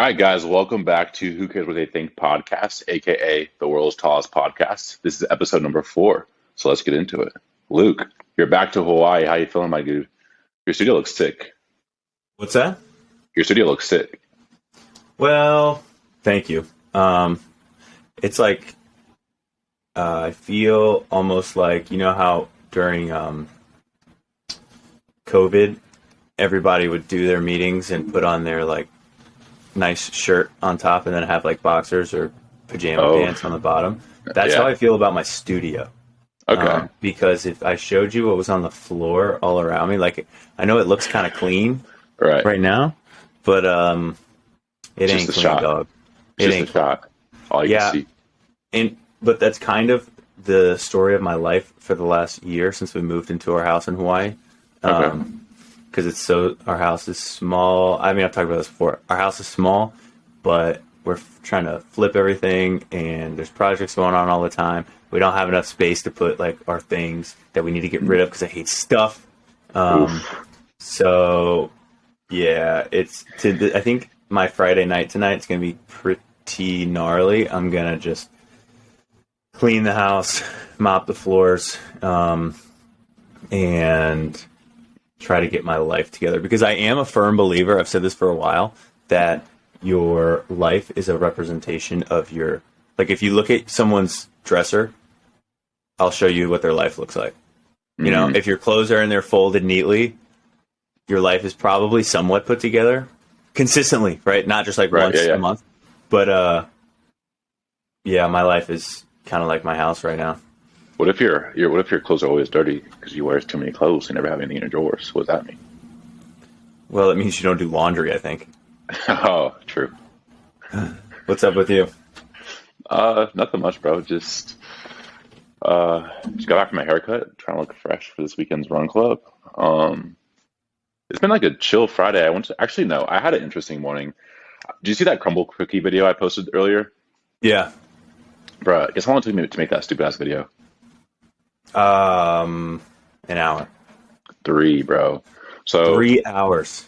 right, guys, welcome back to Who Cares What They Think podcast, aka the world's tallest podcast. This is episode number 4, so let's get into it. Luke, you're back to Hawaii. How you feeling, my dude? Your studio looks sick. What's that? Your studio looks sick. Well, thank you. It's like I feel almost like how during COVID, everybody would do their meetings and put on their like nice shirt on top and then have like boxers or pajama pants on the bottom. That's how I feel about my studio. Okay. Because if I showed you what was on the floor all around me, like I know it looks kind of clean right now, but it ain't clean, shot. dog. It ain't a shot. All you can see. But that's kind of the story of my life for the last year since we moved into our house in Hawaii. Because our house is small. I mean, I've talked about this before. Our house is small, but we're trying to flip everything, and there's projects going on all the time. We don't have enough space to put like our things that we need to get rid of because I hate stuff. So yeah, I think my Friday night tonight is going to be pretty gnarly. I'm going to just clean the house, mop the floors, and try to get my life together, because I am a firm believer, I've said this for a while, that your life is a representation of like if you look at someone's dresser, I'll show you what their life looks like. Mm-hmm. If your clothes are in there folded neatly, your life is probably somewhat put together consistently, right? Not just like once a month, but my life is kind of like my house right now. What if your clothes are always dirty because you wear too many clothes and never have anything in your drawers? What does that mean? Well, it means you don't do laundry, I think. Oh, true. What's up with you? Nothing much, bro. Just got back from my haircut, trying to look fresh for this weekend's run club. It's been like a chill Friday. I had an interesting morning. Did you see that crumble cookie video I posted earlier? Yeah. Bro, guess how long it took me to make that stupid ass video? An hour. 3, bro. So 3 hours.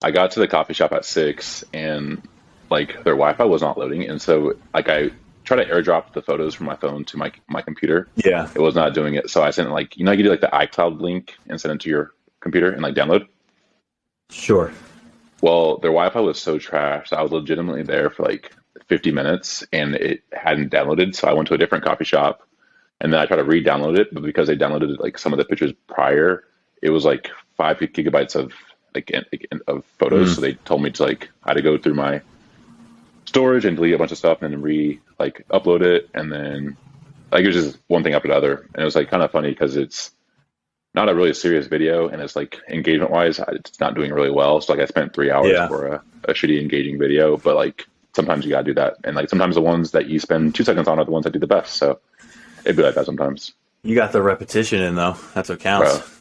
I got to the coffee shop at 6, and like their Wi-Fi was not loading, and so like I tried to airdrop the photos from my phone to my computer. Yeah. It was not doing it, so I sent like you do like the iCloud link and send it to your computer and like download. Sure. Well, their Wi-Fi was so trash that I was legitimately there for like 50 minutes and it hadn't downloaded, so I went to a different coffee shop. And then I tried to re-download it, but because they downloaded like some of the pictures prior, it was like 5 gigabytes of of photos. So they told me to I had to go through my storage and delete a bunch of stuff and then upload it, and then it was just one thing after the other. And it was like kind of funny because it's not a really serious video, and it's like engagement wise, it's not doing really well. So I spent 3 hours for a shitty engaging video, but sometimes you gotta do that, and sometimes the ones that you spend 2 seconds on are the ones that do the best. So. It'd be like that sometimes. You got the repetition in, though. That's what counts.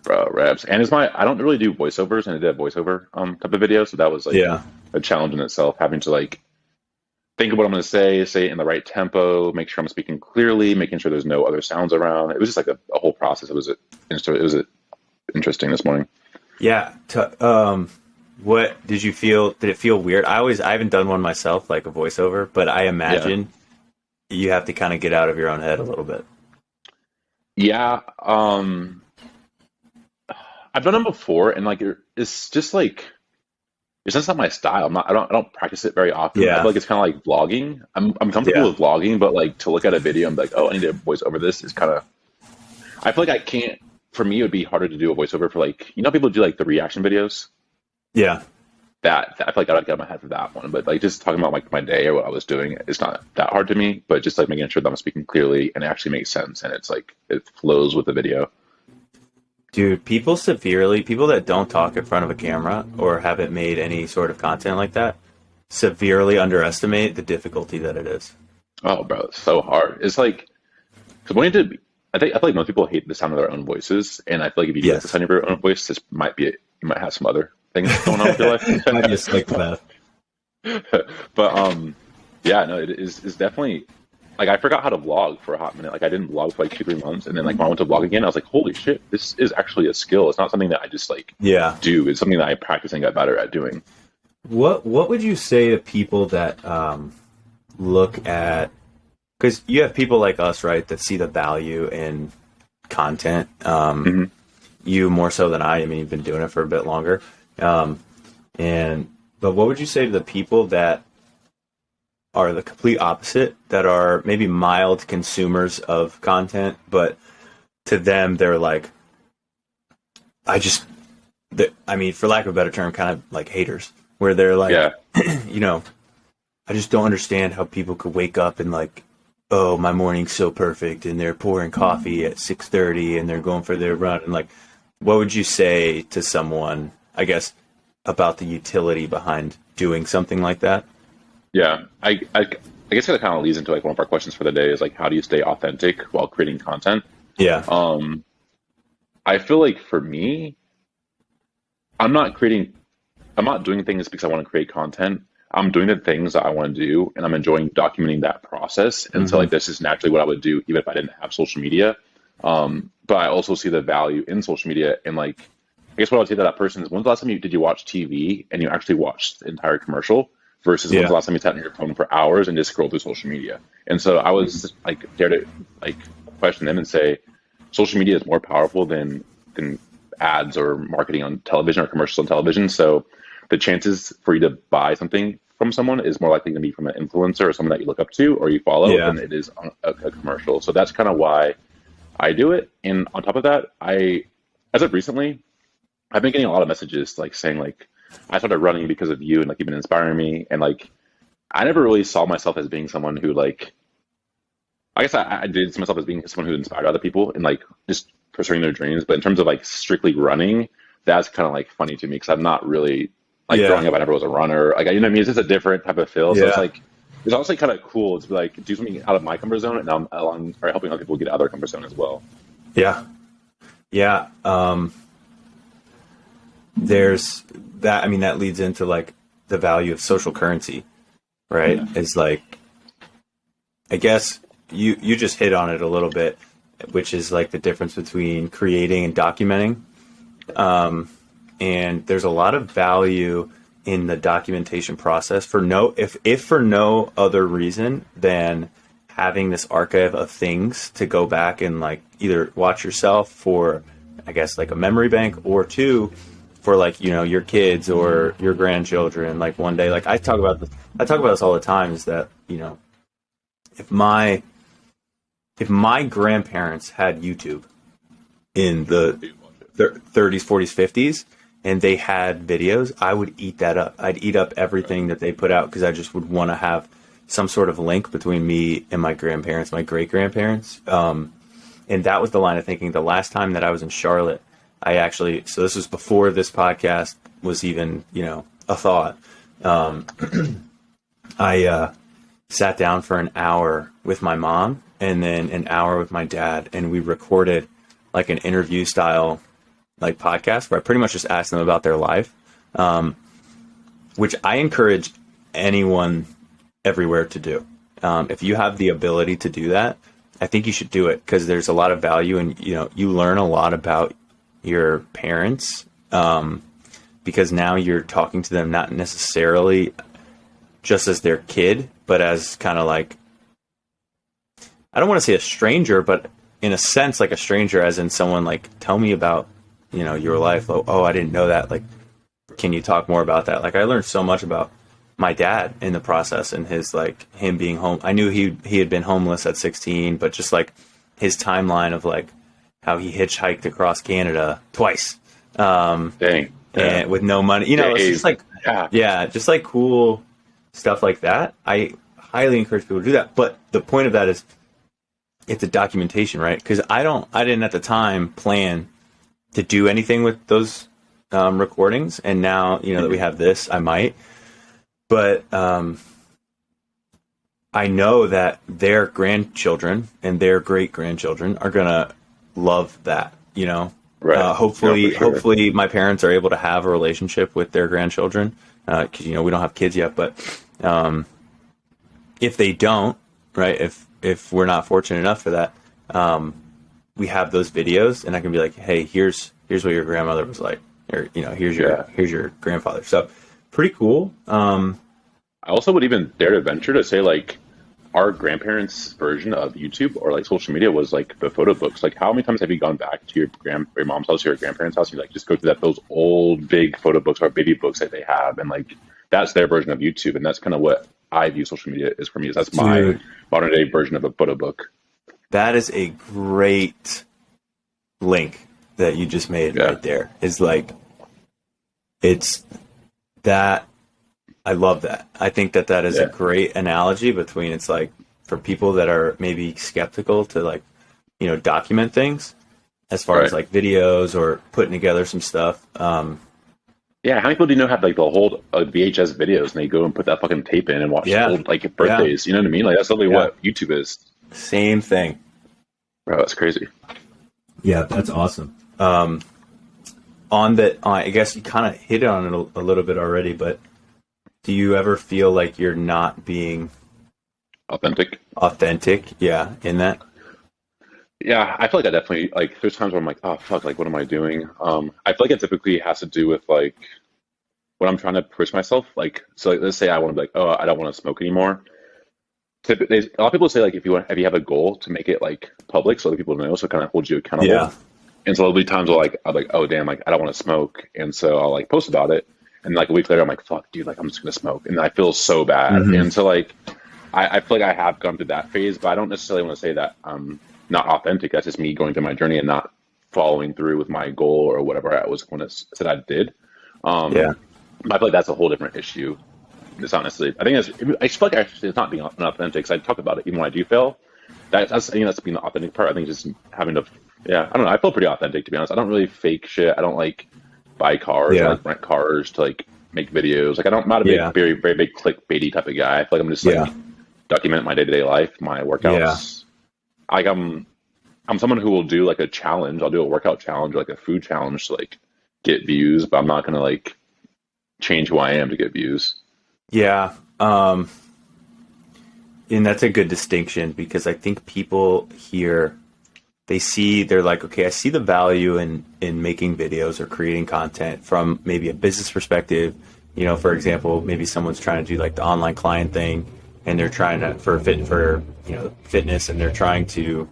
Bro, reps. And I don't really do voiceovers, and I did a voiceover type of video, so that was a challenge in itself, having to think of what I'm going to say it in the right tempo, make sure I'm speaking clearly, making sure there's no other sounds around. It was just a whole process. It was interesting this morning. Yeah. What did you feel? Did it feel weird? I haven't done one myself, like a voiceover, but I imagine... Yeah. You have to kind of get out of your own head a little bit. Yeah. I've done them before, and it's just it's just not my style. I don't practice it very often. Yeah. I feel like it's kind of like vlogging. I'm comfortable with vlogging, but to look at a video and be like, oh, I need to voice over this is kind of, I feel like I can't, for me, it would be harder to do a voiceover for people do the reaction videos. Yeah. That I feel like I don't get my head for that one, but just talking about my day or what I was doing, it's not that hard to me. But just making sure that I'm speaking clearly and it actually makes sense, and it's it flows with the video. Dude, people that don't talk in front of a camera or haven't made any sort of content like that severely underestimate the difficulty that it is. Oh, bro, it's so hard. It's because I feel like most people hate the sound of their own voices, and I feel like if you do the sound of your own voice, this might be it. You might have some other things going on with your life. I just like that. But it is definitely I forgot how to vlog for a hot minute. I didn't vlog for 2-3 months, and then when I went to vlog again, I was like, holy shit, this is actually a skill. It's not something that I just do. It's something that I practice and got better at doing. What would you say to people that look at, because you have people like us, right, that see the value in content. Hmm. You more so than I mean, you've been doing it for a bit longer. But what would you say to the people that are the complete opposite, that are maybe mild consumers of content, but to them they're like, I mean, for lack of a better term, kind of like haters, where they're like, Yeah. you know, I just don't understand how people could wake up and like, oh, my morning's so perfect, and they're pouring coffee at 6:30 and they're going for their run, and like, what would you say to someone, I guess, about the utility behind doing something like that? Yeah. I guess that kind of leads into like one of our questions for the day is like, how do you stay authentic while creating content? Yeah, Um, I feel like for me, I'm not creating, I'm not doing things because I want to create content. I'm doing the things that I want to do, and I'm enjoying documenting that process. And so, hmm, like, this is naturally what I would do, even if I didn't have social media. But I also see the value in social media, and like, I guess what I would say to that person is, when's the last time did you watch TV and you actually watched the entire commercial, versus when's yeah, the last time you sat on your phone for hours and just scrolled through social media? And so I was like, dare to like question them and say, social media is more powerful than ads or marketing on television or commercials on television. So the chances for you to buy something from someone is more likely to be from an influencer or someone that you look up to or you follow yeah, than it is on a commercial. So that's kind of why I do it. And on top of that, as of recently, I've been getting a lot of messages like saying like, I started running because of you and like you've been inspiring me. And like, I never really saw myself as being someone who like, I guess I did see myself as being someone who inspired other people and like just pursuing their dreams. But in terms of like strictly running, that's kind of like funny to me because I'm not really like yeah, growing up. I never was a runner. Like you know what I mean? It's just a different type of feel. So yeah, it's also kind of cool to like do something out of my comfort zone and I'm allowing or helping other people get out of their comfort zone as well. yeah, yeah. There's that. I mean, that leads into like the value of social currency, right? Yeah. Is like, I guess you just hit on it a little bit, which is like the difference between creating and documenting. And there's a lot of value in the documentation process for if for no other reason than having this archive of things to go back and like either watch yourself for, I guess, like a memory bank, or two, for like, your kids or your grandchildren, like one day. Like I talk about this all the time, is that, if my grandparents had YouTube in the 30s, 40s, 50s, and they had videos, I would eat that up. I'd eat up everything that they put out because I just would want to have some sort of link between me and my grandparents, my great grandparents. And that was the line of thinking. The last time that I was in Charlotte, so this was before this podcast was even, a thought. I sat down for an hour with my mom and then an hour with my dad, and we recorded like an interview style like podcast where I pretty much just asked them about their life, which I encourage anyone everywhere to do. If you have the ability to do that, I think you should do it, because there's a lot of value, and you learn a lot about your parents, because now you're talking to them not necessarily just as their kid, but as kind of like, I don't want to say a stranger, but in a sense like a stranger, as in someone like, tell me about your life. Oh, I didn't know that. Like, can you talk more about that? Like, I learned so much about my dad in the process, and his like him being home. I knew he had been homeless at 16, but just like his timeline of like how he hitchhiked across Canada twice, Dang. Yeah. and with no money. It's just Dave. like, Yeah. yeah, just like cool stuff like that. I highly encourage people to do that. But the point of that is, it's a documentation, right? Because I didn't at the time plan to do anything with those recordings, and now that we have this, I might. But I know that their grandchildren and their great grandchildren are gonna love that. Right. No, for sure. Hopefully, my parents are able to have a relationship with their grandchildren, because we don't have kids yet. But if they don't, right? If we're not fortunate enough for that, we have those videos, and I can be like, hey, here's what your grandmother was like, or here's your grandfather. So pretty cool. I also would even dare to venture to say like our grandparents' version of YouTube or like social media was like the photo books. Like, how many times have you gone back to your mom's house, your grandparents' house, and you like just go through those old big photo books or baby books that they have, and like that's their version of YouTube, and that's kind of what I view social media is for me. Is that's my Dude, modern day version of a photo book. that is a great link that you just made Yeah, right there. Is like it's that I love that. I think that that is a yeah, great analogy between it's like for people that are maybe skeptical to like, document things as far as right. like videos or putting together some stuff. Yeah, how many people do you know have like the whole VHS videos and they go and put that fucking tape in and watch Yeah, old like yeah, birthdays? You know what I mean? Like that's literally yeah. what YouTube is. Same thing. Bro, that's crazy. Yeah, that's awesome. On that, I guess you kind of hit on it a little bit already, but do you ever feel like you're not being Authentic. authentic? Yeah, in that? Yeah, I feel like I definitely like. There's times where I'm like, oh fuck, like what am I doing? I feel like it typically has to do with like when I'm trying to push myself. Like, so like, let's say I want to be like, oh, I don't want to smoke anymore. Typically, a lot of people say like if you have a goal to make it like public so other people know, so it kind of holds you accountable. Yeah, And so there'll be times where like I'm like, oh damn, like I don't want to smoke, and so I'll like post about it, and like a week later I'm like, fuck, dude, like I'm just gonna smoke, and I feel so bad, hmm, and so like I feel like I have gone through that phase, but I don't necessarily want to say that I'm not authentic. That's just me going through my journey and not following through with my goal or whatever I was going to said I did. yeah, Um, but I feel like that's a whole different issue. It's not necessarily. I think I feel like actually it's not being unauthentic. Because I talk about it even when I do fail. I think that's being the authentic part. I think just having to. Yeah, I don't know. I feel pretty authentic to be honest. I don't really fake shit. I don't like buy cars or yeah, like rent cars to like make videos. Like I'm not a big, yeah, very, very big clickbaity type of guy. I feel like I'm just like yeah, document my day to day life, my yeah, workouts. Like I'm someone who will do like a challenge. I'll do a workout challenge or like a food challenge to like get views, but I'm not gonna like change who I am to get views. yeah. And that's a good distinction because I think people here they're like, okay, I see the value in making videos or creating content from maybe a business perspective. For example, maybe someone's trying to do like the online client thing, and they're trying to for fitness, and they're trying to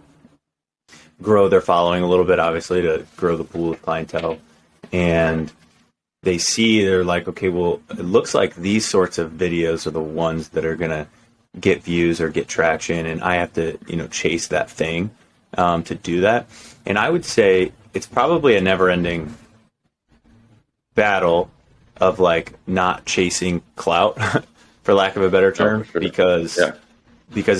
grow their following a little bit, obviously, to grow the pool of clientele. And they're like, okay, well, it looks like these sorts of videos are the ones that are gonna get views or get traction, and I have to chase that thing to do that. And I would say it's probably a never-ending battle of like not chasing clout, for lack of a better Oh, for term, sure. because Yeah,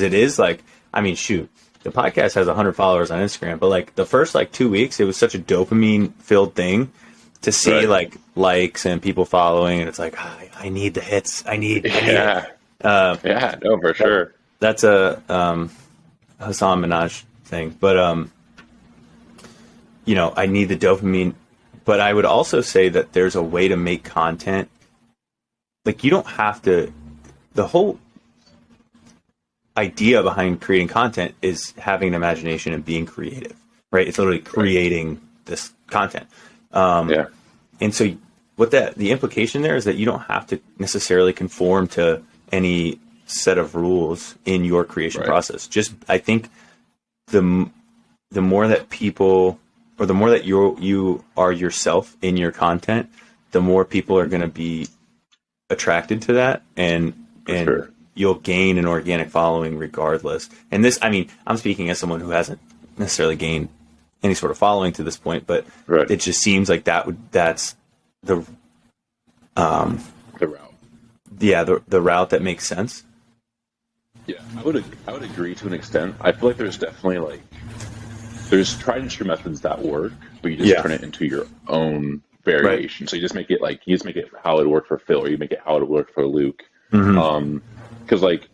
it is like, I mean, shoot, the podcast has 100 followers on Instagram, but like the first like 2 weeks, it was such a dopamine filled thing to see right. like likes and people following, and it's like, I need the hits, I need it. Yeah, Uh, yeah, no, for that, sure. that's a Hassan Minaj thing, but I need the dopamine. But I would also say that there's a way to make content. Like you don't have to. The whole idea behind creating content is having an imagination and being creative, right? It's literally Right. creating this content. Um, Yeah, and so, the implication there is that you don't have to necessarily conform to any set of rules in your creation right. process. Just, I think the the more that people, or the more that you are yourself in your content, the more people are going to be attracted to that, For and sure. you'll gain an organic following regardless. And this, I mean, I'm speaking as someone who hasn't necessarily gained any sort of following to this point, but Right. it just seems like that's the The route. the route that makes sense. Yeah, I would agree to an extent. I feel like there's definitely like there's tried and true methods that work, but you just Yeah. turn it into your own Right. variation. So you just make it like you just make it how it would work for Phil, or you make it how it would work for Luke. Hmm. Because like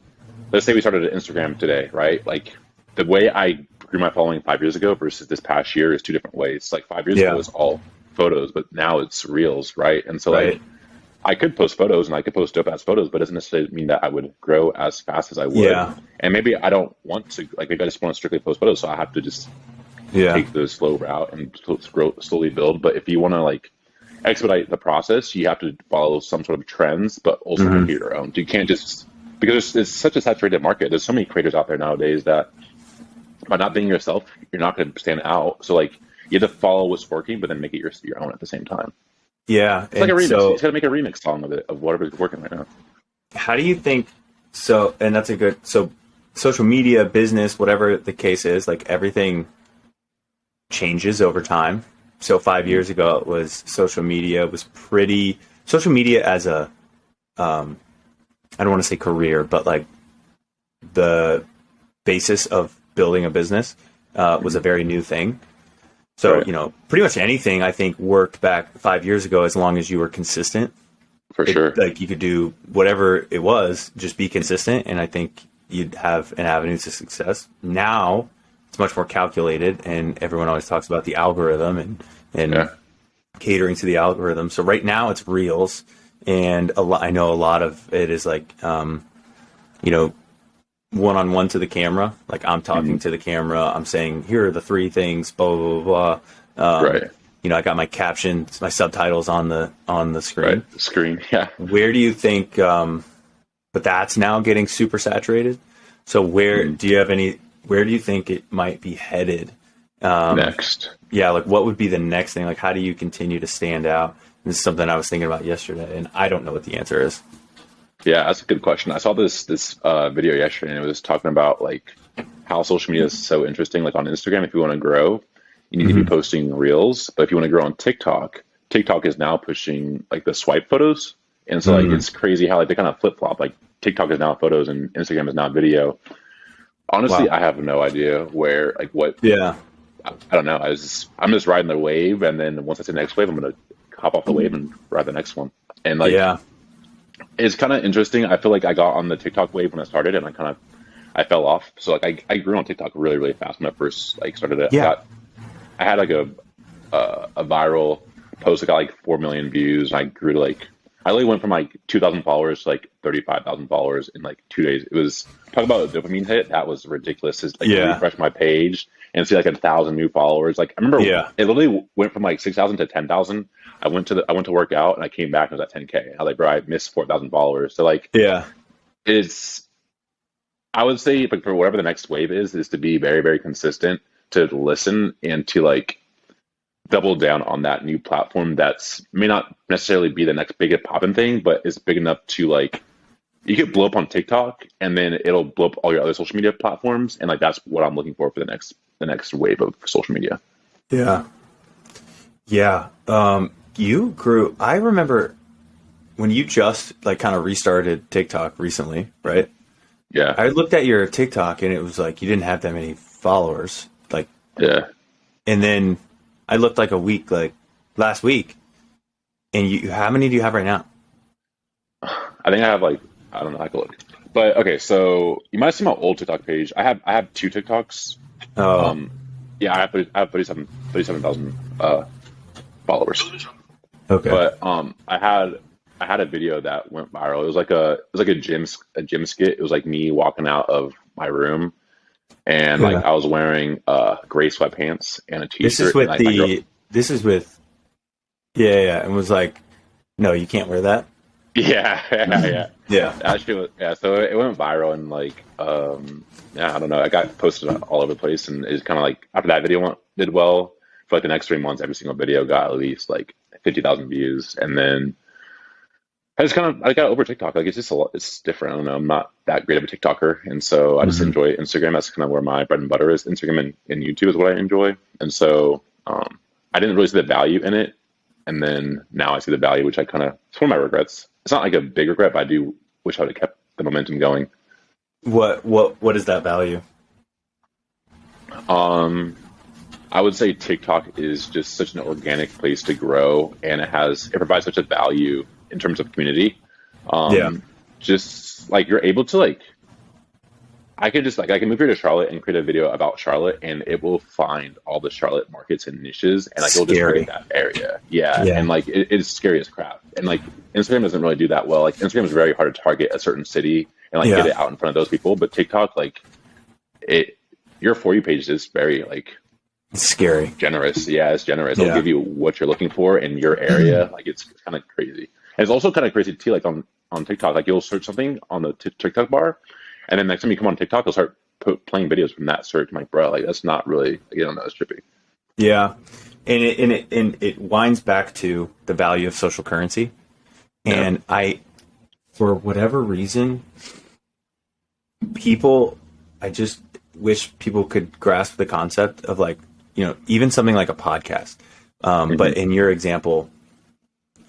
let's say we started an Instagram today, right? Like the way I grew my following 5 years ago versus this past year is two different ways. Like 5 years ago Yeah. was all photos, but now it's reels, right? And so like Right. I could post photos and I could post dope ass photos, but it doesn't necessarily mean that I would grow as fast as I would. Yeah. And maybe I don't want to, like, maybe I just want to strictly post photos, so I have to just Yeah. take the slow route and slowly build. But if you want to, like, expedite the process, you have to follow some sort of trends, but also make Hmm. it your own. You can't just because it's such a saturated market. There's so many creators out there nowadays that by not being yourself, you're not going to stand out. So like you have to follow what's working, but then make it your own at the same time. Yeah, It's like a and remix. You so just got to make a remix song of it of whatever's working right now. how do you think? So, and that's a good. So, social media, business, whatever the case is, like everything changes over time. So 5 years ago, it was social media was pretty social media as a I don't want to say career, but like the basis of building a business was a very new thing. So Right, pretty much anything I think worked back 5 years ago as long as you were consistent. for sure. Like you could do whatever it was, just be consistent, and I think you'd have an avenue to success. Now it's much more calculated, and everyone always talks about the algorithm and Yeah. catering to the algorithm. So right now it's reels, and I know a lot of it is like you know one on one to the camera. Like I'm talking Hmm. to the camera, I'm saying here are the three things, blah blah blah. Right. I got my captions, my subtitles on the Right. screen. Screen. Yeah. Where do you think? But that's now getting super saturated. So Hmm. where do you think it might be headed? Next. Yeah, like what would be the next thing? Like how do you continue to stand out? This is something I was thinking about yesterday, and I don't know what the answer is. Yeah, that's a good question. I saw this video yesterday, and it was talking about like how social media is so interesting. Like on Instagram, if you want to grow, you need to be Hmm. posting reels. But if you want to grow on TikTok, TikTok is now pushing like the swipe photos, and so like Mm. it's crazy how like they kind of flip flop. Like TikTok is now photos, and Instagram is now video. Honestly, Wow. I have no idea where like what Yeah. I don't know. I'm just riding the wave, and then once I see the next wave, I'm gonna hop off the wave and ride the next one. And like Yeah. it's kind of interesting. I feel like I got on the TikTok wave when I started, and I fell off. So like I grew on TikTok really really fast when I first like started it. Yeah. I had like a viral post that got like 4 million views. And I grew to like I literally went from like 2,000 followers to like 35,000 followers in like 2 days. It was talk about a dopamine hit. That was ridiculous. It's like to Yeah. refresh my page and see like 1,000 new followers. Like I remember Yeah. it literally went from like 6,000 to 10,000. I went to work out and I came back and I was at 10K. I was like, bro, I missed 4,000 followers. So like Yeah. it's I would say like for whatever the next wave is to be very very consistent, to listen and to like double down on that new platform that's may not necessarily be the next big popping thing, but is big enough to like you could blow up on TikTok and then it'll blow up all your other social media platforms, and like that's what I'm looking for the next wave of social media. Yeah. Yeah. You grew. I remember when you just like kind of restarted TikTok recently, right? Yeah, I looked at your TikTok and it was like you didn't have that many followers. Like, yeah. and then I looked like a week, like last week, and how many do you have right now? I think I have like I don't know. I could look, but okay. So you might see my old TikTok page. I have two TikToks. Oh, Um, yeah, I have 37,000 followers. okay. But I had a video that went viral. It was like a gym skit. It was like me walking out of my room, and like Yeah. I was wearing gray sweatpants and a This is t-shirt, and with like my girl. this is with, yeah, yeah. And was like, no, you can't wear that. Yeah, yeah, yeah. Yeah. Actually, yeah. So it went viral, and like yeah, I don't know. I got posted all over the place, and it's kind of like after that did well for like the next 3 months. Every single video got at least like 50,000 views, and then I got over TikTok. Like it's just a lot. It's different. I don't know. I'm not that great of a TikToker, and so I just Hmm. enjoy Instagram. That's kind of where my bread and butter is. Instagram and YouTube is what I enjoy, and so I didn't really see the value in it, and then now I see the value, which I kind of it's one of my regrets. It's not like a big regret, but I do wish I would have kept the momentum going. What is that value? Um, I would say TikTok is just such an organic place to grow, and it provides such a value in terms of community. Yeah. Just like you're able to like I can move here to Charlotte and create a video about Charlotte, and it will find all the Charlotte markets and niches, and like it'll just Scary. target that area. Yeah, Yeah. and like it's scary as crap. And like Instagram doesn't really do that well. Like Instagram is very hard to target a certain city and like get Yeah. it out in front of those people. But TikTok, like it, your For You page is very like It's scary. generous. Yeah, it's generous. It'll Yeah. give you what you're looking for in your area. Like it's kind of crazy. And it's also kind of crazy too. Like on TikTok, like you'll search something on the TikTok bar, and then next time you come on TikTok, you'll start playing videos from that search. I'm like, bro, like that's not really. You don't know, it's trippy. Yeah. And it winds back to the value of social currency. Yeah. And for whatever reason, I just wish people could grasp the concept of like, even something like a podcast. But in your example,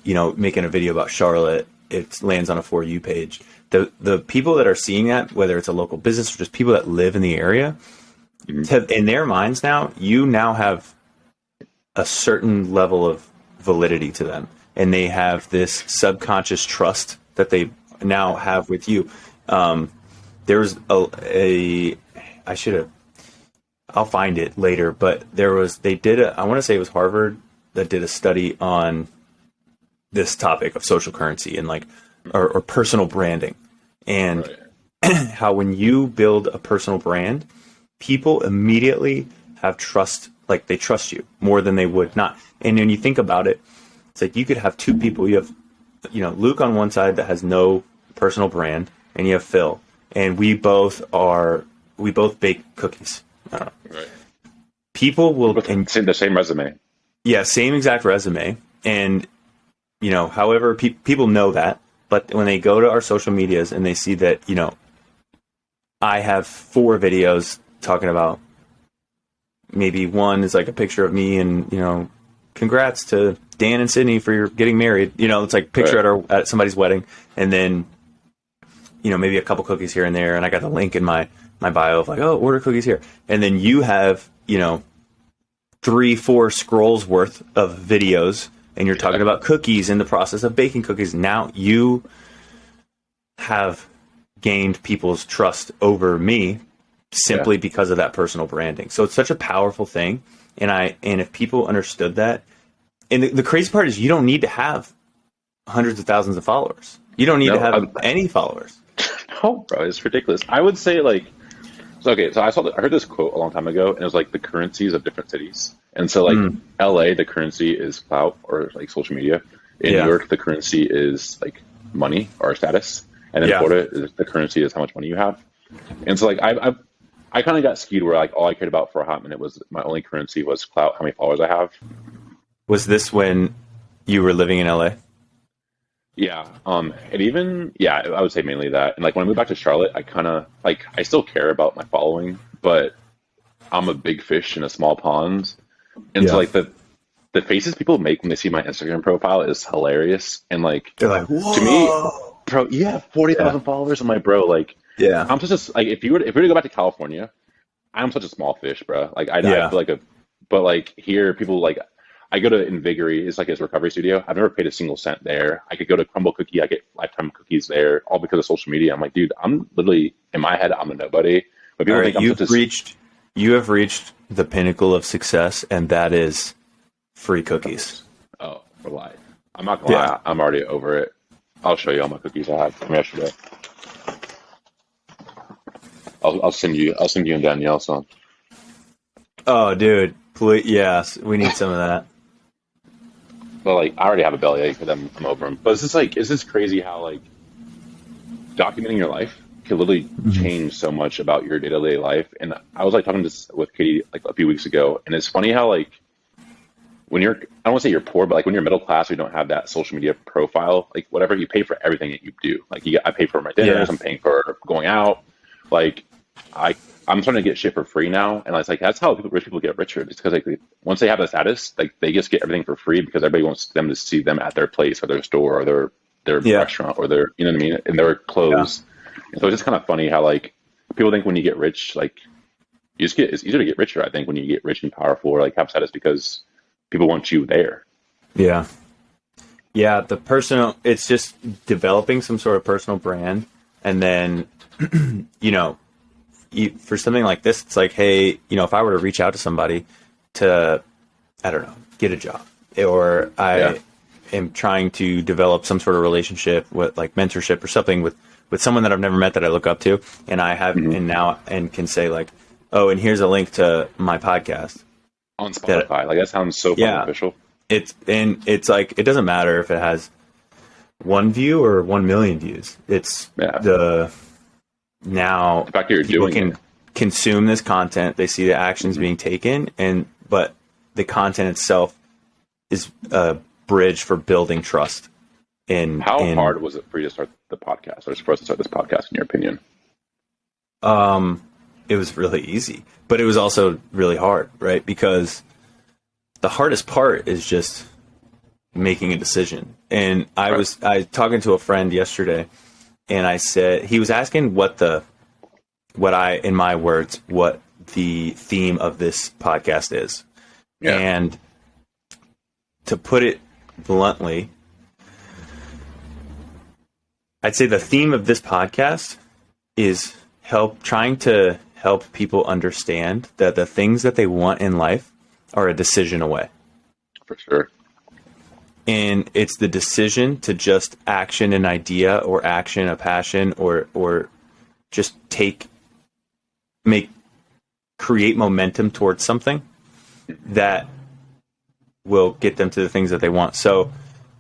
making a video about Charlotte, it lands on a For You page. The people that are seeing that, whether it's a local business or just people that live in the area, in their minds now, you now have a certain level of validity to them. And they have this subconscious trust that they now have with you. There was I'll find it later, but I want to say it was Harvard that did a study on this topic of social currency and like, or personal branding, and how when you build a personal brand, people immediately have trust, like they trust you more than they would not. And when you think about it, it's like you could have two people. You have, Luke on one side that has no personal brand, and you have Phil, and we both bake cookies. Right. People will the same resume. Yeah, same exact resume, and however people know that, but when they go to our social medias and they see that I have 4 videos talking about, maybe one is like a picture of me and congrats to Dan and Sydney for your getting married. It's like picture at somebody's wedding, and then maybe a couple cookies here and there, and I got the link in my bio of like, oh, order cookies here, and then you have 3-4 scrolls worth of videos, and you're talking about cookies in the process of baking cookies. Now you have gained people's trust over me simply because of that personal branding. So it's such a powerful thing. And if people understood that, and the crazy part is you don't need to have hundreds of thousands of followers. You don't need to have any followers. No, bro, it's ridiculous. I would say so I heard this quote a long time ago, and it was like the currencies of different cities. And so LA, the currency is clout or like social media. In New York, the currency is like money or status. And in Florida, the currency is how much money you have. And so I kind of got skewed where like all I cared about for a hot minute was my only currency was clout, how many followers I have. Was this when you were living in LA? Yeah. And even, I would say mainly that. And like when I moved back to Charlotte, I kind of I still care about my following, but I'm a big fish in a small pond. And so like the faces people make when they see my Instagram profile is hilarious. And like, they're like, whoa, to me, bro, you have 40,000 followers. I'm like, bro, like, I'm such a, like, if we were to go back to California, I'm such a small fish, bro. Like I feel like but like here people like, I go to Invigory, it's like his recovery studio. I've never paid a single cent there. I could go to Crumble Cookie, I get lifetime cookies there, all because of social media. I'm like, dude, I'm literally, in my head, I'm a nobody. But people think you have reached the pinnacle of success, and that is free cookies. Oh, for life. I'm not gonna lie, I'm already over it. I'll show you all my cookies I had from yesterday. I'll send you and Danielle some. Oh, dude, please, yes, we need some of that. But like, I already have a bellyache for them. I'm over them. But it's just crazy how like documenting your life can literally change so much about your day-to-day life. And I was like talking with Katie like a few weeks ago, and it's funny how like when I don't want to say you're poor, but like when you're middle class, you don't have that social media profile. Like whatever you pay for everything that you do. Like I pay for my dinners, I'm paying for going out. Like I'm trying to get shit for free now, and it's like that's how rich people get richer. It's because like once they have the status, like they just get everything for free because everybody wants them to see them at their place or their store or their restaurant or their, you know what I mean, and their clothes. And so it's just kind of funny how like people think when you get rich, like it's easier to get richer. I think when you get rich and powerful or like have status because people want you there. Yeah. Yeah, it's just developing some sort of personal brand, and then for something like this, it's like, hey, if I were to reach out to somebody to, I don't know, get a job, or I am trying to develop some sort of relationship with like mentorship or something with someone that I've never met that I look up to, and I have, and can say like, oh, and here's a link to my podcast. On that, Spotify. Like that sounds so fucking yeah, official. it's like, it doesn't matter if it has one view or 1 million views. It's Yeah. the, now The fact that you're people doing can it. consume this content. They see the actions Hmm. being taken, but the content itself is a bridge for building trust How in hard was it for you to start the podcast, or for us to start this podcast, in your opinion? it was really easy, but it was also really hard, right? Because the hardest part is just making a decision. And Right. I was talking to a friend yesterday, and I said, he was asking in my words, what the theme of this podcast is. Yeah. And to put it bluntly, I'd say the theme of this podcast is trying to help people understand that the things that they want in life are a decision away. For sure. And it's the decision to just action an idea, or action a passion, or just create momentum towards something that will get them to the things that they want. So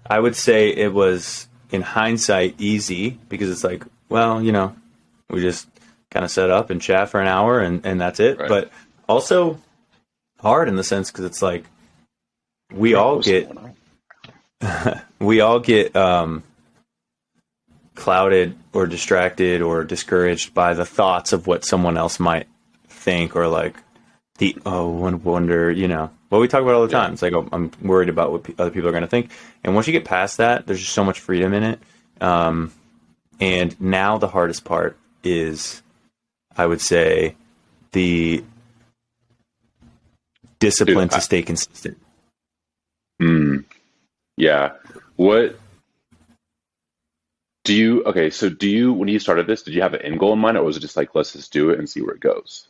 I would say it was, in hindsight, easy, because it's like, well, we just kind of set up and chat for an hour, and that's it. Right. But also hard in the sense, because it's like we all get clouded or distracted or discouraged by the thoughts of what someone else might think, or like wonder, what we talk about all the time. Yeah. It's like, oh, I'm worried about what other people are going to think. And once you get past that, there's just so much freedom in it. And now the hardest part is, I would say, the discipline to stay consistent. Yeah. What do you, okay, so when you started this, did you have an end goal in mind, or was it just like, let's just do it and see where it goes?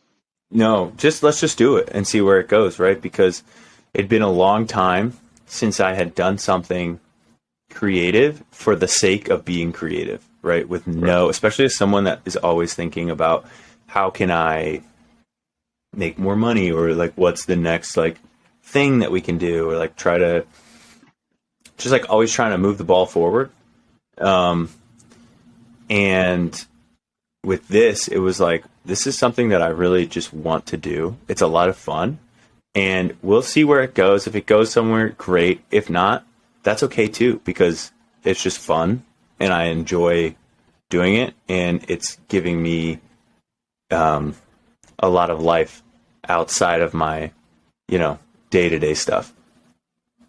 No, let's just do it and see where it goes, right? Because it'd been a long time since I had done something creative for the sake of being creative, right? Especially as someone that is always thinking about, how can I make more money, or like, what's the next like thing that we can do, or like try to just like always trying to move the ball forward. And with this, it was like, this is something that I really just want to do. It's a lot of fun, and we'll see where it goes. If it goes somewhere, great. If not, that's okay too, because it's just fun and I enjoy doing it, and it's giving me a lot of life outside of my, day-to-day stuff.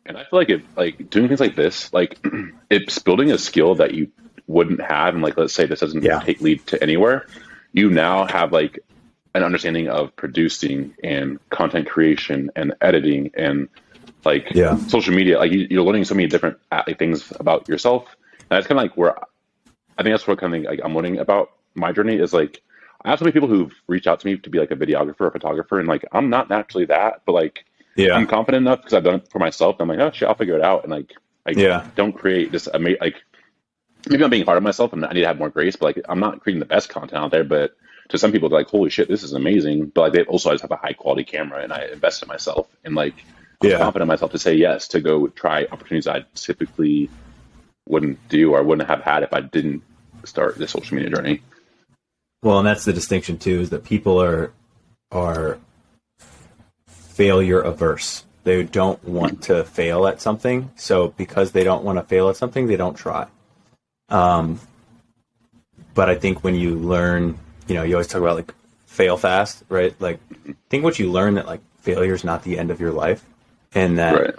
And I feel like doing things like this, like it's building a skill that you wouldn't have. And like, let's say this doesn't lead to anywhere. You now have like an understanding of producing and content creation and editing and like social media. Like you're learning so many different things about yourself. And that's kind of like where I think that's what kind of like I'm learning about my journey is like, I have so many people who've reached out to me to be like a videographer or photographer. And like, I'm not naturally that, but like, I'm confident enough because I've done it for myself. I'm like, oh shit, I'll figure it out. And like, I don't create this amazing, like, maybe I'm being hard on myself and I need to have more grace, but like, I'm not creating the best content out there. But to some people, they're like, holy shit, this is amazing. But like, they also just have a high quality camera, and I invest in myself, and like, I'm confident in myself to say yes, to go try opportunities I typically wouldn't do or wouldn't have had if I didn't start this social media journey. Well, and that's the distinction too, is that people are failure averse. They don't want to fail at something. So because they don't want to fail at something, they don't try. But I think when you learn, you always talk about like fail fast, right? Like, I think what you learn, that like failure is not the end of your life, and that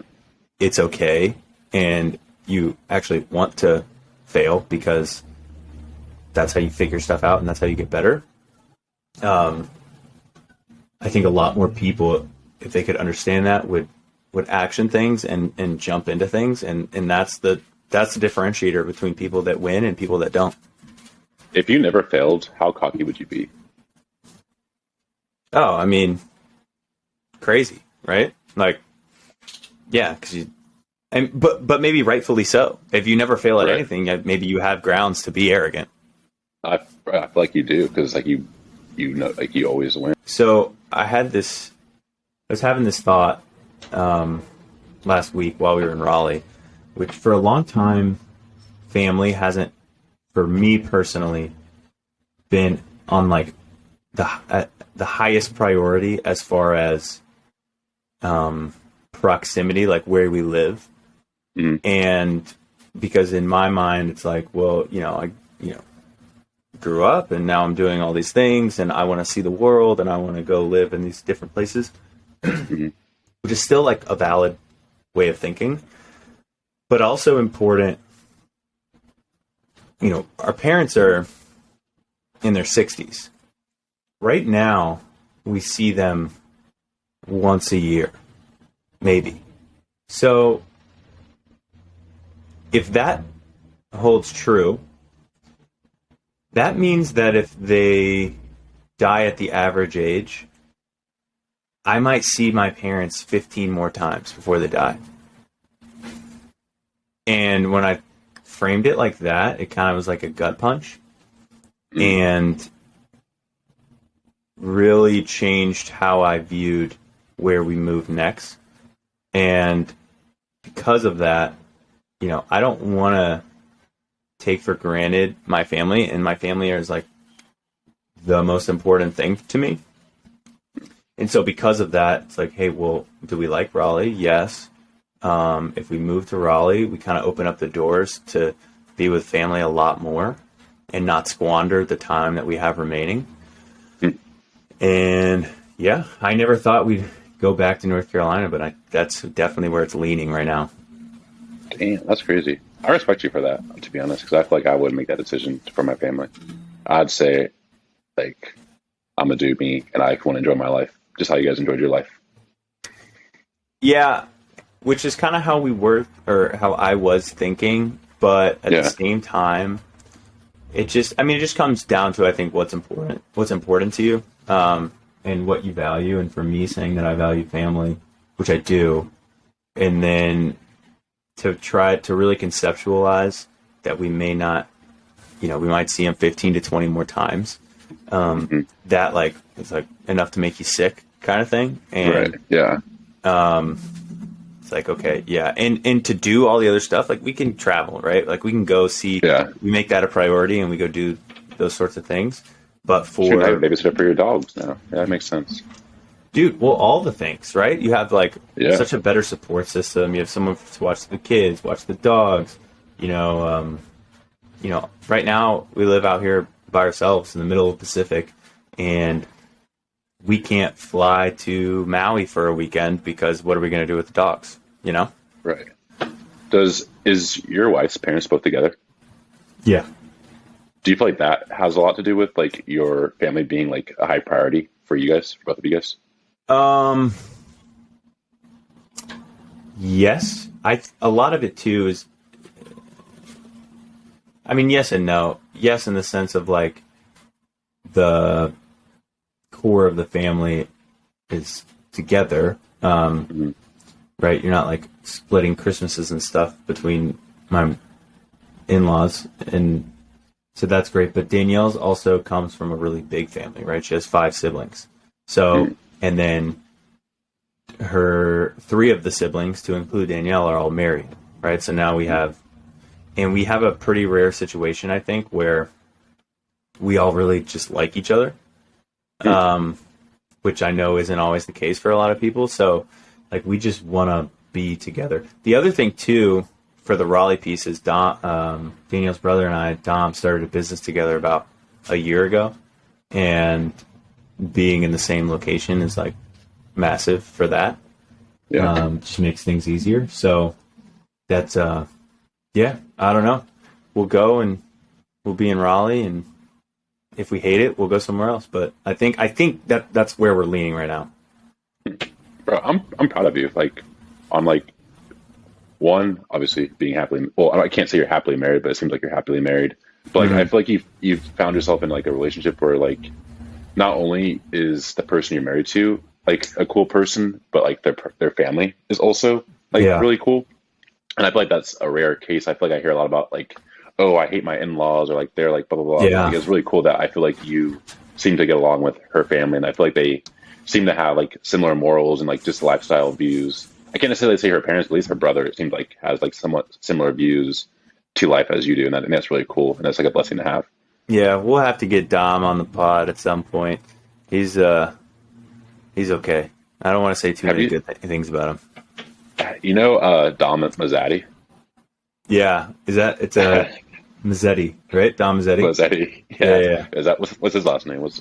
it's okay. And you actually want to fail because that's how you figure stuff out, and that's how you get better. I think a lot more people, if they could understand that, would action things and jump into things, and that's the differentiator between people that win and people that don't. If you never failed, how cocky would you be? Oh, I mean, crazy, right? Like, yeah, because but maybe rightfully so. If you never fail at anything, maybe you have grounds to be arrogant. I feel like you do, because like you know, like you always win. So I was having this thought last week while we were in Raleigh, which for a long time, family hasn't, for me personally, been on like the highest priority as far as proximity, like where we live. Mm. And because in my mind, it's like, well, I grew up and now I'm doing all these things and I want to see the world and I want to go live in these different places, Mm-hmm. which is still like a valid way of thinking, but also important. Our parents are in their 60s. Right now, we see them once a year, maybe. So if that holds true, that means that if they die at the average age, I might see my parents 15 more times before they die. And when I framed it like that, it kind of was like a gut punch. And really changed how I viewed where we move next. And because of that, I don't want to take for granted my family, and my family is like the most important thing to me. And so because of that, it's like, hey, well, do we like Raleigh? Yes. If we move to Raleigh, we kind of open up the doors to be with family a lot more and not squander the time that we have remaining. And yeah, I never thought we'd go back to North Carolina, but that's definitely where it's leaning right now. Damn, that's crazy. I respect you for that, to be honest, because I feel like I would make that decision for my family. I'd say, like, I'm gonna do me, and I want to enjoy my life, just how you guys enjoyed your life. Yeah, which is kind of how we were, or how I was thinking, but at the same time, it just comes down to, I think, what's important to you, and what you value. And for me, saying that I value family, which I do, and then to try to really conceptualize that we may not, we might see them 15 to 20 more times. That like, it's like enough to make you sick kind of thing. And, right. Yeah. It's like, okay, yeah. And to do all the other stuff, like we can travel, right? Like we can go see, we make that a priority and we go do those sorts of things. But Should have a babysitter for your dogs now. Yeah, that makes sense. Dude, well, all the things, right? You have like such a better support system. You have someone to watch the kids, watch the dogs. Right now we live out here by ourselves in the middle of the Pacific, and we can't fly to Maui for a weekend because what are we going to do with the dogs? Right. Is your wife's parents both together? Yeah. Do you feel like that has a lot to do with like your family being like a high priority for you guys, for both of you guys? Yes. A lot of it too is, yes and no. Yes, in the sense of like the core of the family is together. Right? You're not like splitting Christmases and stuff between my in-laws, and so that's great. But Danielle's also comes from a really big family, right? She has 5 siblings. So, and then her 3 of the siblings, to include Danielle, are all married, right? So now we have a pretty rare situation, I think, where we all really just like each other, which I know isn't always the case for a lot of people. So, like, we just want to be together. The other thing, too, for the Raleigh piece is Danielle's brother and I, Dom, started a business together about a year ago. And being in the same location is, like, massive for that. Yeah. Just makes things easier. So that's, I don't know. We'll go and we'll be in Raleigh, and if we hate it, we'll go somewhere else. But I think that's where we're leaning right now. Bro, I'm proud of you. Like, on like one, obviously being happily. Well, I can't say you're happily married, but it seems like you're happily married. But like, I feel like you've found yourself in like a relationship where like not only is the person you're married to like a cool person, but like their family is also like really cool. And I feel like that's a rare case. I feel like I hear a lot about like, oh, I hate my in-laws, or like they're like blah blah blah. Yeah. Like, it's really cool that I feel like you seem to get along with her family, and I feel like they seemed to have like similar morals and like just lifestyle views. I can't necessarily say her parents, but at least her brother, it seemed like has like somewhat similar views to life as you do, and I think that's really cool, and that's like a blessing to have. Yeah, we'll have to get Dom on the pod at some point. He's okay. I don't want to say too many good things about him. You know, Dom Mazzetti? Yeah, it's a Mazzetti, right? Dom Mazzetti. Mazzetti, yeah. Is that what's his last name? What's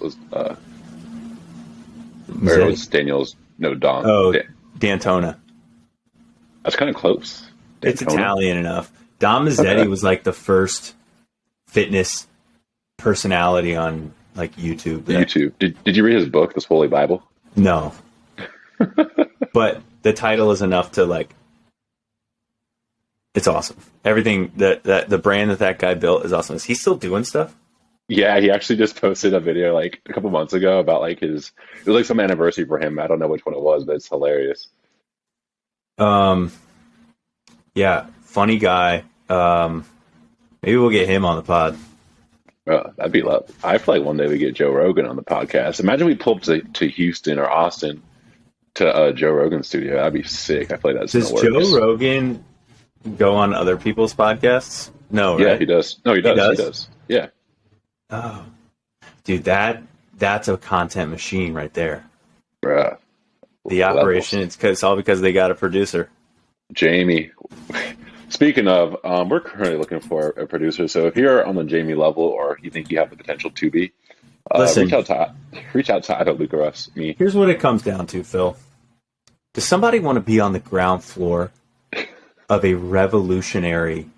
Daniel's? No, Don. Oh, D'Antona. That's kind of close. D'Antona. It's Italian enough. Dom Mazzetti was like the first fitness personality on like YouTube. Did you read his book, The Holy Bible? No. But the title is enough to like. It's awesome. Everything that the brand that guy built is awesome. Is he still doing stuff? Yeah, he actually just posted a video like a couple months ago about like it was like some anniversary for him. I don't know which one it was, but it's hilarious. Yeah, funny guy. Maybe we'll get him on the pod. That'd be love. I feel like one day we get Joe Rogan on the podcast. Imagine we pull up to Houston or Austin to Joe Rogan's studio. That'd be sick. I feel like that's Does Joe Rogan go on other people's podcasts? No, right? Yeah, he does. No, he does. He does. Yeah. Oh, dude, that's a content machine right there. Bruh. The operation, it's all because they got a producer. Jamie. Speaking of, we're currently looking for a producer. So if you're on the Jamie level or you think you have the potential to be, listen, reach out to Luca Russ, me. Here's what it comes down to, Phil. Does somebody want to be on the ground floor of a revolutionary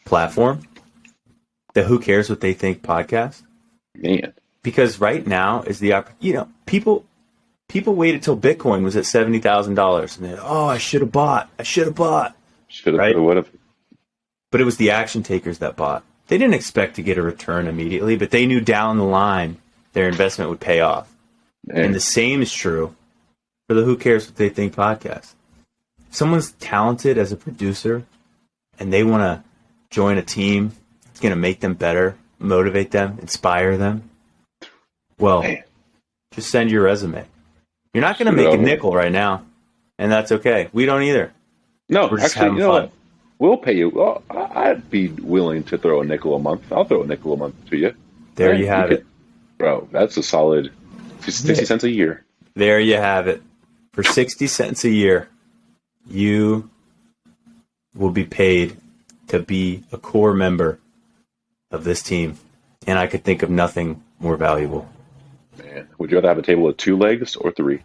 platform? The Who Cares What They Think podcast? Man. Because right now is the people waited till Bitcoin was at $70,000 and then, I should have bought. Should have, right? Would have. But it was the action takers that bought. They didn't expect to get a return immediately, but they knew down the line their investment would pay off. Man. And the same is true for the Who Cares What They Think podcast. If someone's talented as a producer and they want to join a team, it's going to make them better, motivate them, inspire them. Well, just send your resume. You're not going to make a nickel right now, and that's okay. We don't either. No, we're just having fun. What? We'll pay you. Well, I'd be willing to throw a nickel a month. I'll throw a nickel a month to you. There you have it. Bro, that's a solid 60 cents a year. There you have it. For 60 cents a year, you will be paid to be a core member of this team. And I could think of nothing more valuable. Man, would you rather have a table with 2 legs or 3?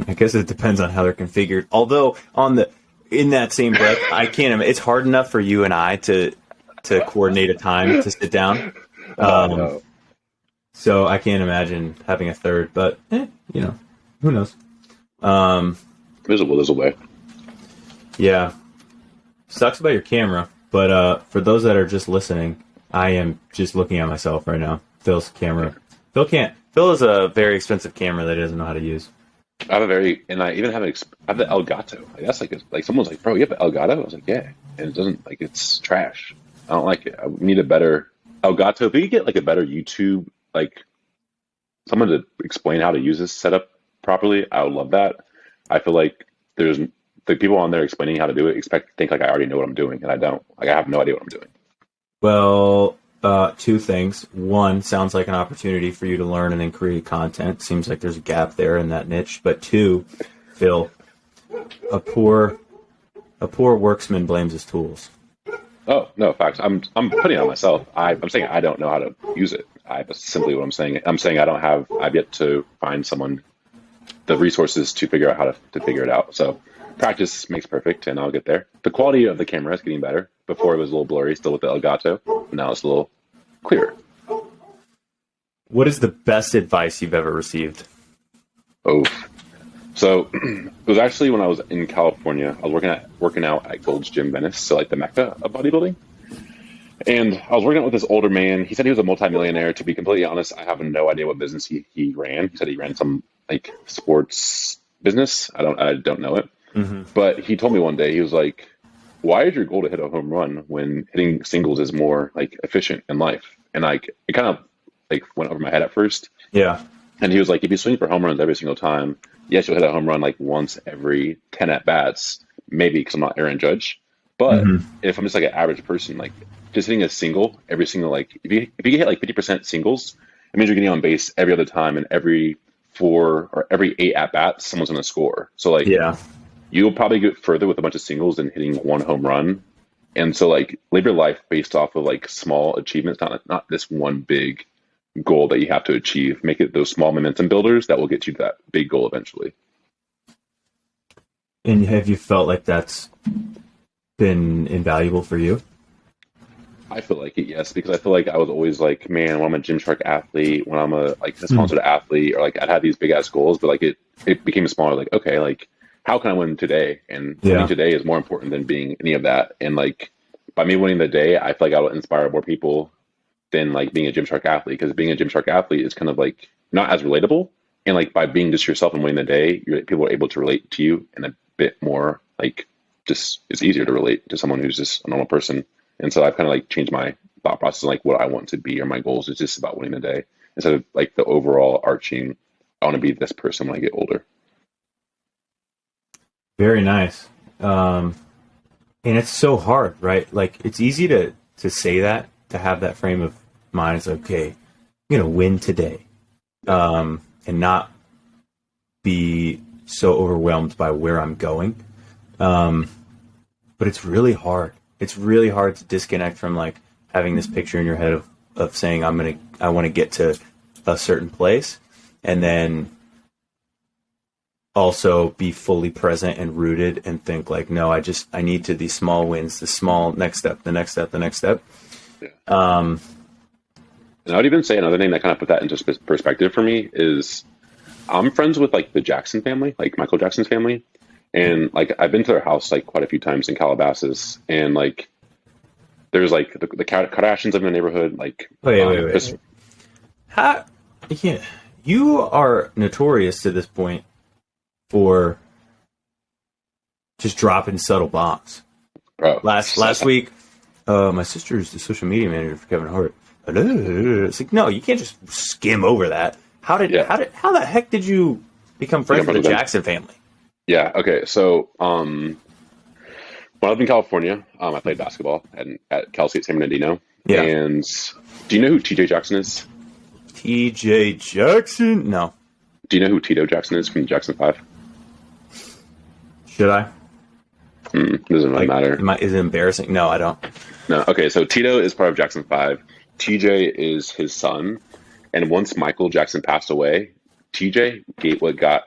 I guess it depends on how they're configured. Although in that same breath, I can't. It's hard enough for you and I to coordinate a time to sit down. No. So I can't imagine having a third. But who knows? There's a way. Yeah, sucks about your camera. But for those that are just listening, I am just looking at myself right now. Phil's camera. Phil is a very expensive camera that he doesn't know how to use. I have I even have I have the Elgato. Like that's like someone's like, bro, you have an Elgato? I was like, yeah, and it doesn't it's trash. I don't like it. I need a better Elgato. If we could get like a better YouTube, like someone to explain how to use this setup properly, I would love that. I feel like there's the people on there explaining how to do it think like I already know what I'm doing, and I don't. Like I have no idea what I'm doing. Well, 2 things. One, sounds like an opportunity for you to learn and then create content. Seems like there's a gap there in that niche. But 2, Phil, a poor worksman blames his tools. Oh no, facts. I'm putting it on myself. I'm saying I don't know how to use it. That's simply what I'm saying. I'm saying I've yet to find someone the resources to figure out how to figure it out. So practice makes perfect, and I'll get there. The quality of the camera is getting better. Before it was a little blurry, still with the Elgato. Now it's a little clearer. What is the best advice you've ever received? Oh, so it was actually when I was in California. I was working out at Gold's Gym Venice, so like the mecca of bodybuilding. And I was working out with this older man. He said he was a multimillionaire. To be completely honest, I have no idea what business he ran. He said he ran some like sports business. I don't know it. Mm-hmm. But he told me one day, he was like, why is your goal to hit a home run when hitting singles is more like efficient in life? And like it kind of like went over my head at first. Yeah. And he was like, if you swing for home runs every single time, yes, you'll hit a home run like once every 10 at bats, maybe because I'm not Aaron Judge. But Hmm. if I'm just like an average person, like just hitting a single every single, like if you hit like 50% singles, it means you're getting on base every other time, and every four or every eight at bats, someone's going to score. So like Yeah. you'll probably get further with a bunch of singles than hitting one home run. And so like live your life based off of like small achievements, not this one big goal that you have to achieve. Make it those small momentum builders that will get you to that big goal eventually. And have you felt like that's been invaluable for you? I feel like it, yes, because I feel like I was always like, man, when I'm a Gymshark athlete, when I'm a like a Mm. sponsored athlete, or like I'd have these big ass goals, but like it became smaller. Like, okay, like how can I win today? And winning Yeah. today is more important than being any of that. And like by me winning the day, I feel like I will inspire more people than like being a Gymshark athlete, because being a Gymshark athlete is kind of like not as relatable. And like by being just yourself and winning the day, people are able to relate to you in a bit more like just it's easier to relate to someone who's just a normal person. And so I've kind of like changed my thought process, like what I want to be or my goals is just about winning the day instead of like the overall arching. I want to be this person when I get older. Very nice. And it's so hard, right? Like it's easy to say that, to have that frame of mind. It's like, okay, I'm gonna win today, and not be so overwhelmed by where I'm going. Um, but it's really hard. It's really hard to disconnect from like having this picture in your head of saying I want to get to a certain place, and then also be fully present and rooted and think like, no, I need to these small wins, the small next step, the next step, the next step. Yeah. Um, And I would even say another thing that kind of put that into perspective for me is I'm friends with like the Jackson family, like Michael Jackson's family. And like I've been to their house like quite a few times in Calabasas, and like there's like the Kardashians live in the neighborhood. Like, wait. How, yeah, you are notorious to this point for just dropping subtle bombs. bro, Last week, my sister is the social media manager for Kevin Hart. It's like, no, you can't just skim over that. Yeah. How the heck did you become friends with the Them. Jackson family? Yeah. Okay. So, when I lived in California, I played basketball at Cal State San Bernardino. Yeah. And do you know who TJ Jackson is? T.J. Jackson? No. Do you know who Tito Jackson is from the Jackson 5? Should I? Doesn't really matter. Is it embarrassing? No, I don't. No. Okay. So Tito is part of Jackson 5. TJ is his son. And once Michael Jackson passed away, TJ